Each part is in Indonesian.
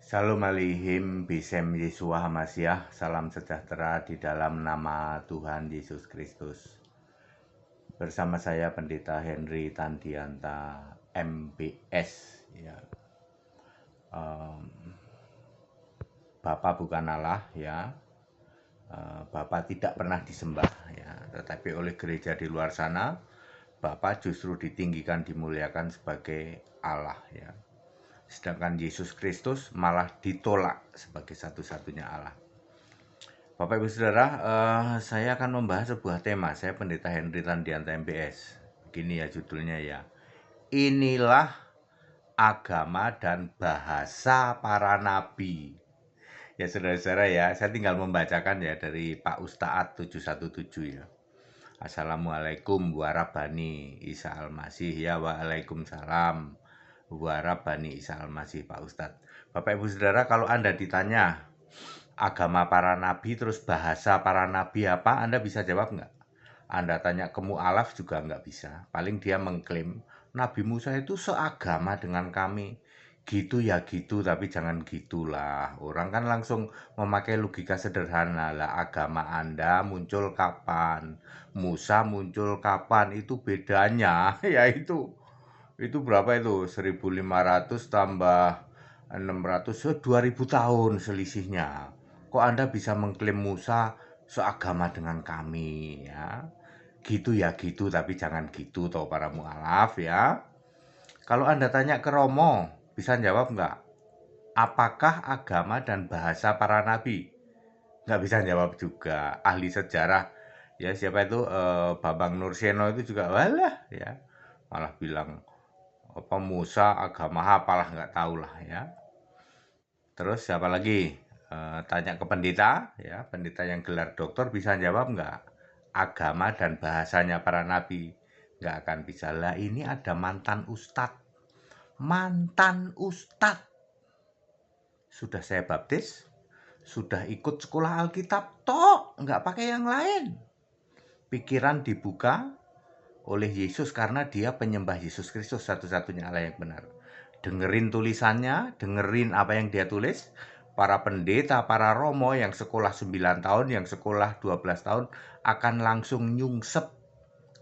Shalom Alihim Bisem Yesua Hamasyah. Salam sejahtera di dalam nama Tuhan Yesus Kristus. Bersama saya Pendeta Henry Tandianta MBS ya. Bapa bukan Allah ya. Bapa tidak pernah disembah ya, tetapi oleh gereja di luar sana Bapa justru ditinggikan, dimuliakan sebagai Allah ya. Sedangkan Yesus Kristus malah ditolak sebagai satu-satunya Allah. Bapak Ibu Saudara, saya akan membahas sebuah tema. Saya Pendeta Henry Tandianta MBS. Begini ya judulnya ya. Inilah agama dan bahasa para nabi. Ya saudara-saudara ya, saya tinggal membacakan ya dari Pak Ustaat 717 ya. Assalamualaikum warahmatullahi Isa Al-Masih ya, waalaikumsalam warahmatullahi Isa Al-Masih Pak Ustadz. Bapak Ibu Saudara, kalau Anda ditanya agama para nabi terus bahasa para nabi apa, Anda bisa jawab nggak? Anda tanya ke mu'alaf juga nggak bisa. Paling dia mengklaim Nabi Musa itu seagama dengan kami. Gitu ya gitu, tapi jangan gitulah. Orang kan langsung memakai logika sederhana lah. Agama Anda muncul kapan? Musa muncul kapan? Itu bedanya. Ya itu berapa itu? 1500 tambah 600, 2000 tahun selisihnya. Kok Anda bisa mengklaim Musa seagama dengan kami ya? Gitu ya gitu, tapi jangan gitu toh para mu'alaf ya. Kalau Anda tanya ke Romo, bisa jawab nggak? Apakah agama dan bahasa para nabi? Nggak bisa jawab juga. Ahli sejarah ya, siapa itu Bambang Nurseno itu juga walah ya, malah bilang apa Musa agama apalah nggak tahu lah ya. Terus siapa lagi? Tanya ke pendeta ya, pendeta yang gelar doktor bisa jawab nggak? Agama dan bahasanya para nabi nggak akan bisa. Lah ini ada mantan ustadz sudah saya baptis, sudah ikut sekolah Alkitab toh, nggak pakai yang lain. Pikiran dibuka oleh Yesus karena dia penyembah Yesus Kristus, satu-satunya Allah yang benar. Dengerin tulisannya, dengerin apa yang dia tulis. Para pendeta, para romo yang sekolah 9 tahun, yang sekolah 12 tahun akan langsung nyungsep,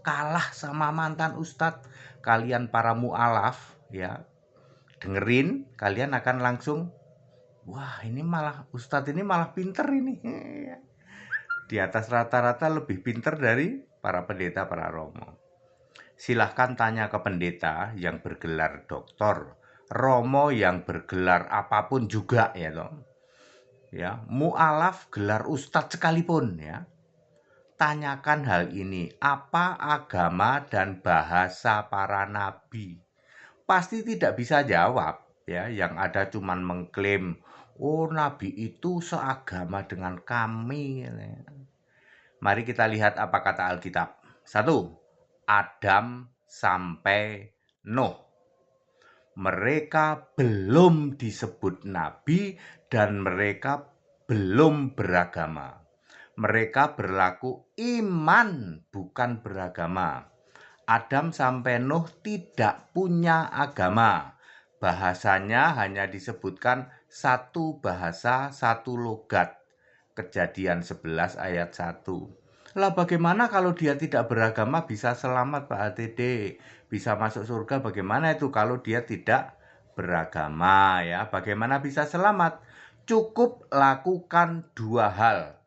kalah sama mantan ustadz. Kalian para mu'alaf ya, dengerin, kalian akan langsung, wah ini malah ustadz ini malah pinter ini. Di atas rata-rata lebih pinter dari para pendeta, para romo. Silahkan tanya ke pendeta yang bergelar doktor, romo yang bergelar apapun juga ya toh. Ya, mu'alaf gelar ustadz sekalipun ya. Tanyakan hal ini, apa agama dan bahasa para nabi? Pasti tidak bisa jawab ya, yang ada cuman mengklaim, oh nabi itu seagama dengan kami. Mari kita lihat apa kata Alkitab. 1. Adam sampai Nuh. Mereka belum disebut nabi dan mereka belum beragama. Mereka berlaku iman, bukan beragama. Adam sampai Nuh tidak punya agama. Bahasanya hanya disebutkan satu bahasa, satu logat. Kejadian 11 ayat 1. Lah bagaimana kalau dia tidak beragama bisa selamat Pak HTD? Bisa masuk surga bagaimana itu kalau dia tidak beragama ya? Bagaimana bisa selamat? Cukup lakukan 2 hal.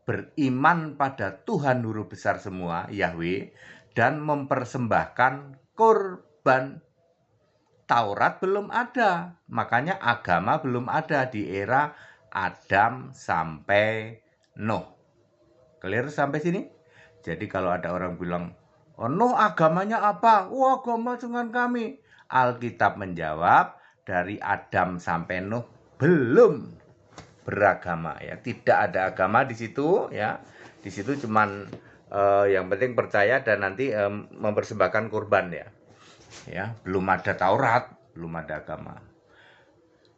Beriman pada Tuhan Huru Besar semua, Yahweh, dan mempersembahkan korban. Taurat belum ada, makanya agama belum ada di era Adam sampai Nuh. Clear sampai sini? Jadi kalau ada orang bilang, oh Nuh agamanya apa? Wah agama dengan kami. Alkitab menjawab, dari Adam sampai Nuh belum beragama ya, tidak ada agama di situ ya. Di situ cuman yang penting percaya dan nanti mempersembahkan kurban ya. Ya, belum ada Taurat, belum ada agama.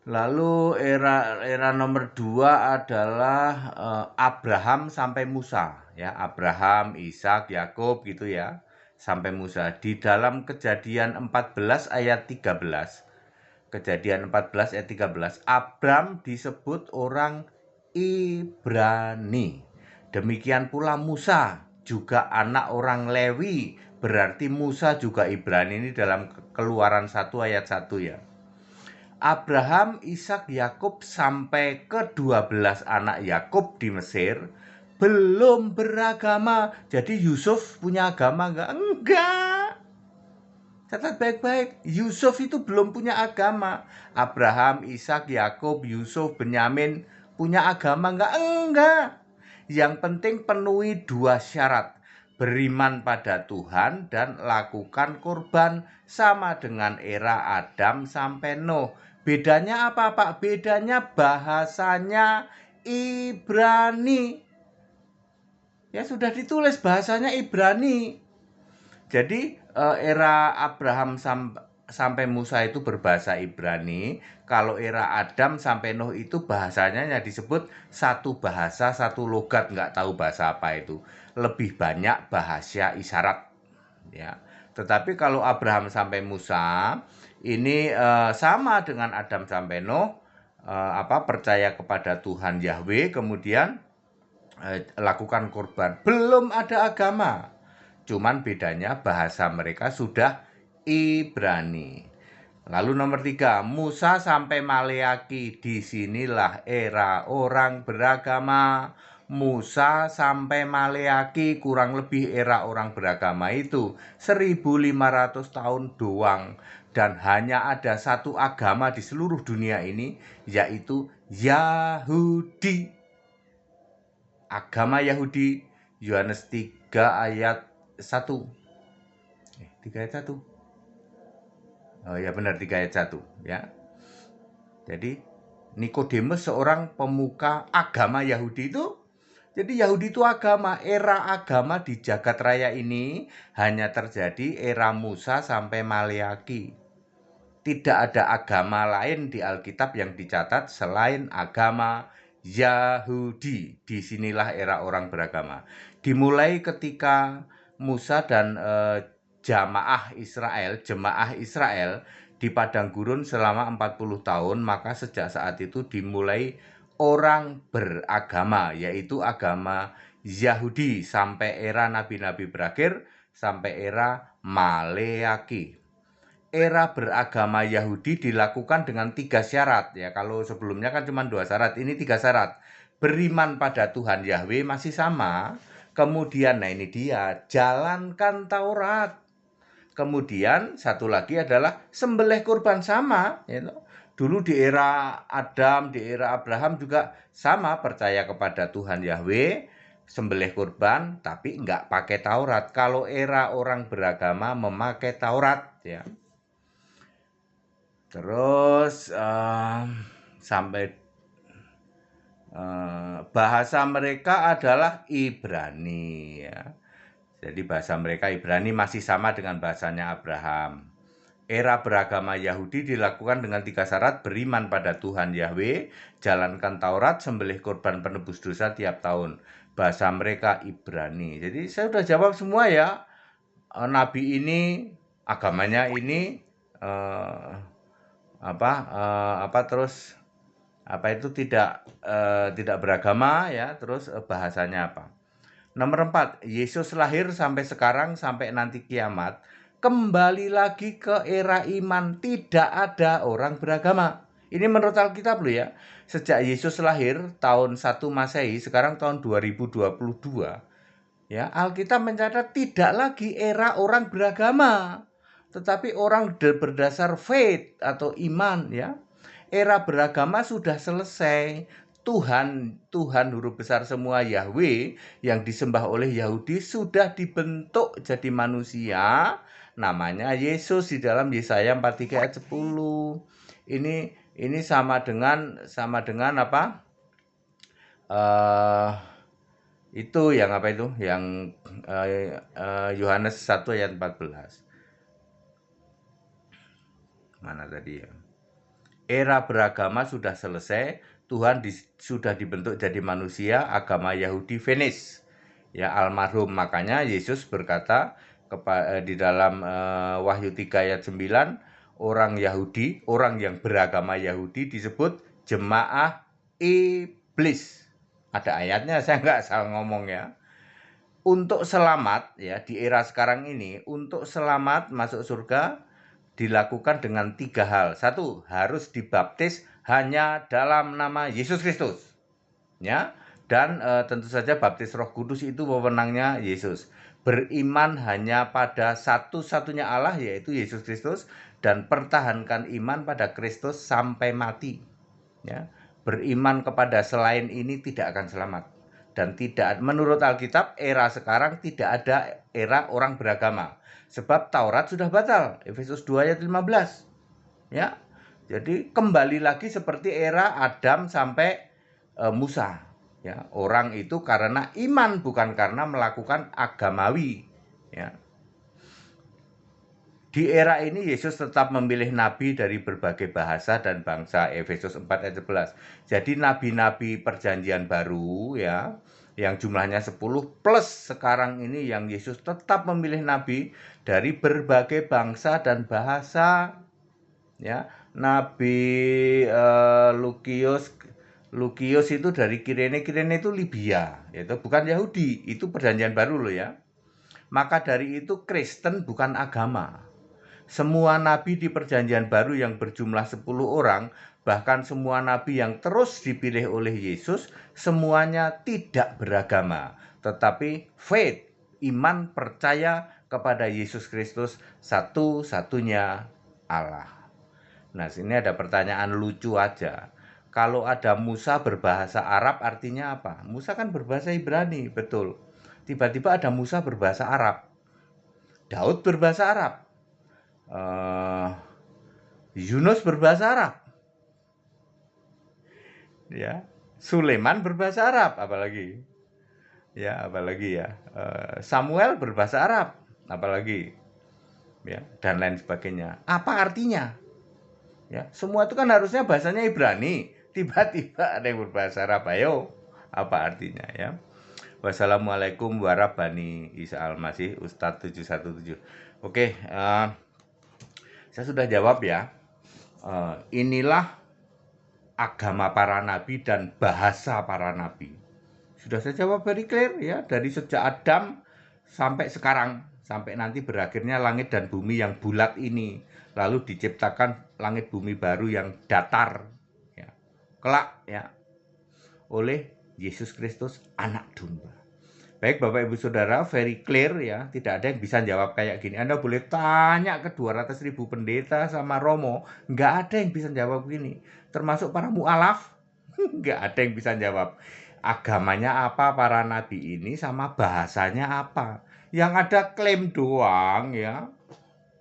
Lalu era nomor 2 adalah Abraham sampai Musa ya, Abraham, Ishak, Yakub gitu ya, sampai Musa. Di dalam Kejadian 14 ayat 13 Kejadian 14 ayat 13, Abram disebut orang Ibrani. Demikian pula Musa, juga anak orang Lewi, berarti Musa juga Ibrani. Ini dalam Keluaran 1 ayat 1 ya. Abraham, Ishak, Yakub sampai ke-12 anak Yakub di Mesir belum beragama. Jadi Yusuf punya agama enggak? Enggak. Catat baik-baik, Yusuf itu belum punya agama. Abraham, Ishak, Yakub, Yusuf, Benyamin punya agama enggak? Enggak. Yang penting penuhi 2 syarat. Beriman pada Tuhan dan lakukan kurban, sama dengan era Adam sampai Nuh. Bedanya apa, Pak? Bedanya bahasanya Ibrani. Ya sudah ditulis bahasanya Ibrani. Jadi era Abraham sampai Musa itu berbahasa Ibrani. Kalau era Adam sampai Nuh itu bahasanya disebut satu bahasa, satu logat, nggak tahu bahasa apa itu. Lebih banyak bahasa isyarat. Ya. Tetapi kalau Abraham sampai Musa ini sama dengan Adam sampai Nuh, percaya kepada Tuhan Yahweh, kemudian lakukan kurban. Belum ada agama. Cuman bedanya bahasa mereka sudah Ibrani. Lalu nomor 3, Musa sampai Maleaki. Disinilah era orang beragama. Musa sampai Maleaki, kurang lebih era orang beragama itu 1500 tahun doang. Dan hanya ada satu agama di seluruh dunia ini, yaitu Yahudi. Agama Yahudi, Yohanes 3 ayat 1. 3 ayat 1. Oh ya benar, 3 ayat 1 ya. Jadi Nikodemus seorang pemuka agama Yahudi itu. Jadi Yahudi itu agama, era agama di jagat raya ini hanya terjadi era Musa sampai Maleaki. Tidak ada agama lain di Alkitab yang dicatat selain agama Yahudi. Disinilah era orang beragama. Dimulai ketika Musa dan jemaah Israel di padang gurun selama 40 tahun, maka sejak saat itu dimulai orang beragama, yaitu agama Yahudi, sampai era nabi-nabi berakhir, sampai era Maleaki. Era beragama Yahudi dilakukan dengan 3 syarat ya. Kalau sebelumnya kan cuma 2 syarat, ini 3 syarat. Beriman pada Tuhan Yahweh masih sama. Kemudian, nah ini dia, jalankan Taurat. Kemudian satu lagi adalah sembelih kurban, sama. Dulu di era Adam, di era Abraham juga sama, percaya kepada Tuhan Yahweh, sembelih kurban, tapi enggak pakai Taurat. Kalau era orang beragama memakai Taurat ya. Terus sampai bahasa mereka adalah Ibrani ya. Jadi bahasa mereka Ibrani masih sama dengan bahasanya Abraham. Era beragama Yahudi dilakukan dengan 3 syarat: beriman pada Tuhan Yahweh, jalankan Taurat, sembelih kurban penebus dosa tiap tahun. Bahasa mereka Ibrani. Jadi saya sudah jawab semua ya. Nabi ini, agamanya ini, tidak beragama ya. Terus bahasanya apa? Nomor 4, Yesus lahir sampai sekarang, sampai nanti kiamat, kembali lagi ke era iman, tidak ada orang beragama. Ini menurut Alkitab loh ya. Sejak Yesus lahir tahun 1 Masehi, sekarang tahun 2022 ya, Alkitab mencatat tidak lagi era orang beragama, tetapi orang berdasar faith atau iman ya. Era beragama sudah selesai. Tuhan huruf besar semua, Yahweh, yang disembah oleh Yahudi sudah dibentuk jadi manusia, namanya Yesus di dalam Yesaya 43 ayat 10. Ini sama dengan apa? Itu yang apa itu? Yang Yohanes 1 ayat 14. Mana tadi ya? Era beragama sudah selesai, Tuhan sudah dibentuk jadi manusia, agama Yahudi finish. Ya, almarhum. Makanya Yesus berkata di dalam Wahyu 3 ayat 9, orang Yahudi, orang yang beragama Yahudi disebut jemaah iblis. Ada ayatnya, saya nggak salah ngomong ya. Untuk selamat ya di era sekarang ini, untuk selamat masuk surga dilakukan dengan 3 hal. 1, harus dibaptis hanya dalam nama Yesus Kristus. Ya. Dan tentu saja baptis Roh Kudus itu wewenangnya Yesus. Beriman hanya pada satu-satunya Allah, yaitu Yesus Kristus, dan pertahankan iman pada Kristus sampai mati. Ya. Beriman kepada selain ini tidak akan selamat. Dan tidak, menurut Alkitab, era sekarang tidak ada era orang beragama. Sebab Taurat sudah batal. Efesus 2 ayat 15. Ya. Jadi kembali lagi seperti era Adam sampai Musa. Ya, orang itu karena iman, bukan karena melakukan agamawi. Ya. Di era ini Yesus tetap memilih nabi dari berbagai bahasa dan bangsa. Efesus 4 ayat 11. Jadi nabi-nabi perjanjian baru ya, yang jumlahnya 10 plus sekarang ini yang Yesus tetap memilih nabi dari berbagai bangsa dan bahasa. Ya, Nabi Lukius itu dari Kirene itu Libya, itu bukan Yahudi, itu perjanjian baru loh ya. Maka dari itu Kristen bukan agama. Semua nabi di perjanjian baru yang berjumlah 10 orang, bahkan semua nabi yang terus dipilih oleh Yesus, semuanya tidak beragama, tetapi faith, iman percaya kepada Yesus Kristus satu-satunya Allah. Nah, sini ada pertanyaan lucu aja. Kalau ada Musa berbahasa Arab artinya apa? Musa kan berbahasa Ibrani, betul. Tiba-tiba ada Musa berbahasa Arab. Daud berbahasa Arab. Yunus berbahasa Arab. Ya, Sulaiman berbahasa Arab, apalagi. Ya, apalagi ya. Samuel berbahasa Arab, apalagi. Ya, dan lain sebagainya. Apa artinya? Ya, semua itu kan harusnya bahasanya Ibrani. Tiba-tiba ada yang berbahasa Arab. Ayo, apa artinya ya? Wassalamualaikum warahmatullahi Isa Al-Masih Ustadz 717. Oke, saya sudah jawab ya. Inilah agama para nabi dan bahasa para nabi. Sudah saya jawab very clear ya, dari sejak Adam sampai sekarang, sampai nanti berakhirnya langit dan bumi yang bulat ini, lalu diciptakan langit bumi baru yang datar ya, kelak ya, oleh Yesus Kristus anak domba. Baik Bapak Ibu Saudara, very clear ya, tidak ada yang bisa jawab kayak gini. Anda boleh tanya ke 200.000 pendeta sama Romo, nggak ada yang bisa jawab gini. Termasuk para mu'alaf, nggak ada yang bisa jawab. Agamanya apa para nabi ini sama bahasanya apa. Yang ada klaim doang ya.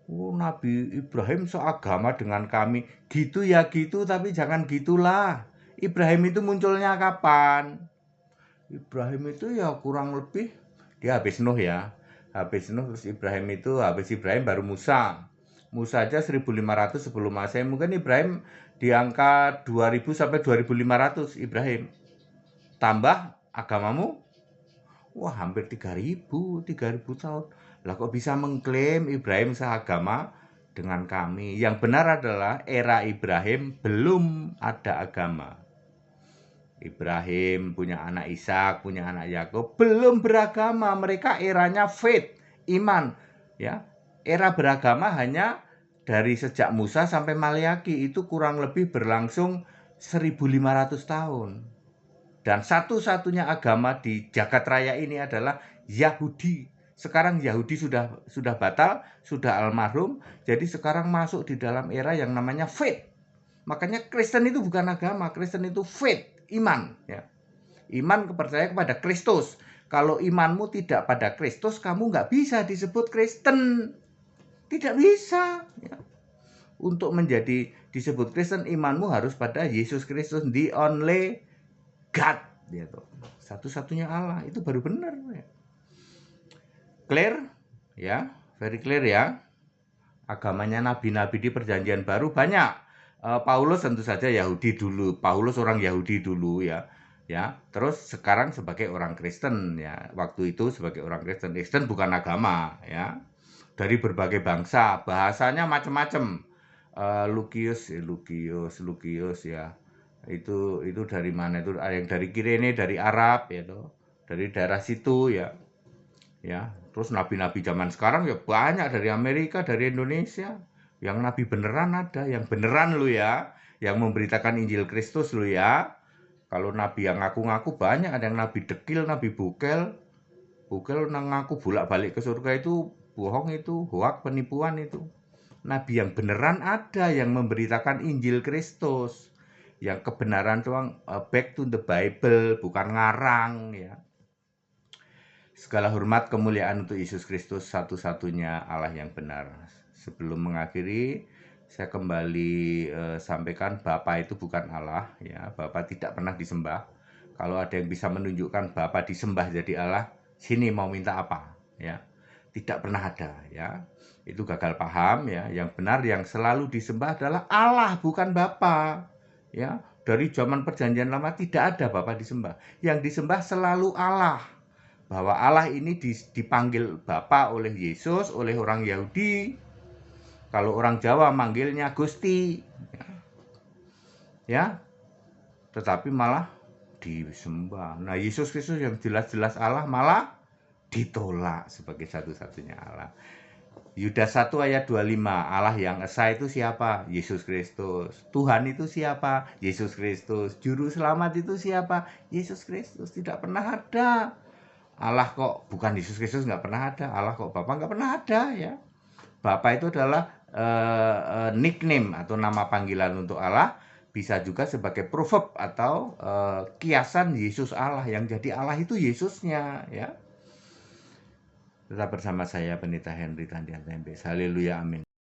Oh, Nabi Ibrahim seagama dengan kami. Gitu ya gitu, tapi jangan gitulah. Ibrahim itu munculnya kapan? Ibrahim itu ya kurang lebih, dia habis Nuh ya. Habis Nuh terus Ibrahim itu, habis Ibrahim baru Musa. Musa aja 1500 sebelum Masehi. Mungkin Ibrahim di angka 2000 sampai 2500 Ibrahim. Tambah agamamu, wah hampir 3000 tahun. Lah kok bisa mengklaim Ibrahim seagama dengan kami? Yang benar adalah era Ibrahim belum ada agama. Ibrahim punya anak Ishak, punya anak Yakub, belum beragama. Mereka eranya faith, iman. Ya, era beragama hanya dari sejak Musa sampai Maleakhi, itu kurang lebih berlangsung 1500 tahun. Dan satu-satunya agama di jagat raya ini adalah Yahudi. Sekarang Yahudi sudah batal, sudah almarhum, jadi sekarang masuk di dalam era yang namanya faith. Makanya Kristen itu bukan agama, Kristen itu faith, iman. Ya. Iman percaya kepada Kristus. Kalau imanmu tidak pada Kristus, kamu nggak bisa disebut Kristen. Tidak bisa. Ya. Untuk menjadi disebut Kristen, imanmu harus pada Yesus Kristus, the only God, gitu. Satu-satunya Allah, itu baru benar ya. Clear ya, very clear ya. Agamanya nabi-nabi di perjanjian baru banyak. Paulus tentu saja Yahudi dulu. Paulus orang Yahudi dulu ya. Ya, terus sekarang sebagai orang Kristen ya. Waktu itu sebagai orang Kristen. Kristen bukan agama ya. Dari berbagai bangsa, bahasanya macam-macam. Lukius ya. Itu dari mana itu? Ada yang dari Kirene, dari Arab ya toh. Dari daerah situ ya. Ya, terus nabi-nabi zaman sekarang ya banyak dari Amerika, dari Indonesia. Yang nabi beneran ada, yang beneran lu ya, yang memberitakan Injil Kristus lu ya. Kalau nabi yang ngaku-ngaku banyak, ada yang nabi dekil, nabi bukel nang ngaku bolak-balik ke surga itu bohong, itu hoak, penipuan itu. Nabi yang beneran ada, yang memberitakan Injil Kristus, yang kebenaran doang, back to the Bible, bukan ngarang ya. Segala hormat kemuliaan untuk Yesus Kristus, satu-satunya Allah yang benar. Sebelum mengakhiri, saya kembali sampaikan Bapa itu bukan Allah ya. Bapa tidak pernah disembah. Kalau ada yang bisa menunjukkan Bapa disembah jadi Allah, sini mau minta apa ya. Tidak pernah ada ya. Itu gagal paham ya. Yang benar yang selalu disembah adalah Allah, bukan Bapa. Ya, dari zaman Perjanjian Lama tidak ada Bapa disembah. Yang disembah selalu Allah. Bahwa Allah ini dipanggil Bapa oleh Yesus, oleh orang Yahudi. Kalau orang Jawa manggilnya Gusti. Ya. Tetapi malah disembah. Nah, Yesus Kristus yang jelas-jelas Allah malah ditolak sebagai satu-satunya Allah. Yudas 1 ayat 25, Allah yang esa itu siapa? Yesus Kristus. Tuhan itu siapa? Yesus Kristus. Juru selamat itu siapa? Yesus Kristus. Tidak pernah ada Allah kok bukan Yesus Kristus, nggak pernah ada. Allah kok Bapa, nggak pernah ada ya. Bapa itu adalah nickname atau nama panggilan untuk Allah. Bisa juga sebagai proverb atau kiasan Yesus Allah. Yang jadi Allah itu Yesusnya ya. Tetap bersama saya Pendeta Henry Tandian Tempes. Haleluya, amin.